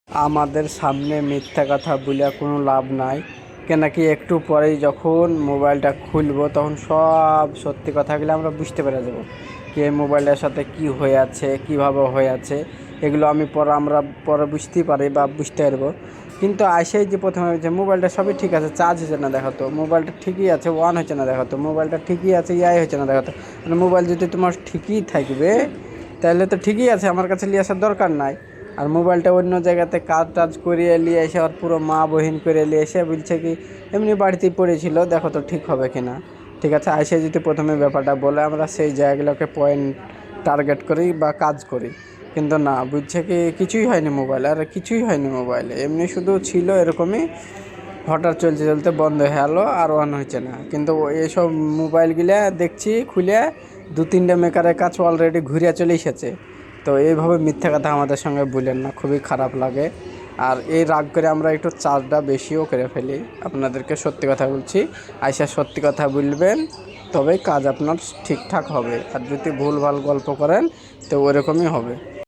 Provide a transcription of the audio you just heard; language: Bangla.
আমাদের সামনে মিথ্যা কথা বলে কোনো লাভ নাই। কেন কি একটু পরেই যখন মোবাইলটা খুলবো তখন সব সত্যি কথাগুলো আমরা বুঝতে পেরে যাব, কি এই মোবাইলটার সাথে কি হয়ে আছে, কীভাবে হয়ে আছে, এগুলো আমরা পরে বুঝতেই পারি বা বুঝতে পারবো। কিন্তু আসেই যে প্রথমে যে মোবাইলটা সবই ঠিক আছে, চার্জ হচ্ছে না দেখাতো, মোবাইলটা ঠিকই আছে, অন হচ্ছে না দেখাতো, মোবাইলটা ঠিকই আছে, হচ্ছে না দেখাতো। মানে মোবাইল যদি তোমার ঠিকই থাকবে তাহলে তো ঠিকই আছে, আমার কাছে নিয়ে আসার দরকার নাই। আর মোবাইলটা অন্য জায়গাতে কাজ টাজ করিয়ে নিয়ে এসে আর পুরো মা বহিন করে নিয়ে এসে বলছে কি এমনি বাড়িতেই পড়েছিল, দেখো তো ঠিক হবে কি না। ঠিক আছে, আইসে যদি প্রথমে ব্যাপারটা বলে আমরা সেই জায়গাগুলোকে পয়েন্ট টার্গেট করি বা কাজ করি। কিন্তু না, বুঝছে কি কিছুই হয়নি মোবাইল, আর কিছুই হয়নি মোবাইলে, এমনি শুধু ছিল এরকমই, হঠাৎ চলতে চলতে বন্ধ হয়ে গেলো আর অন হচ্ছে না। কিন্তু এইসব মোবাইলগুলো দেখছি খুলে 2-3টে মেকারের কাজ অলরেডি ঘুরিয়ে চলে এসেছে। তো এইভাবে মিথ্যা কথা আমাদের সঙ্গে বললেন না, খুবই খারাপ লাগে। আর এই রাগ করে আমরা একটু চার্জটা বেশিও করে ফেলি। আপনাদেরকে সত্যি কথা বলছি, আইসা সত্যি কথা বলবেন, তবেই কাজ আপনার ঠিকঠাক হবে। আর যদি ভুলভাল গল্প করেন তো ওরকমই হবে।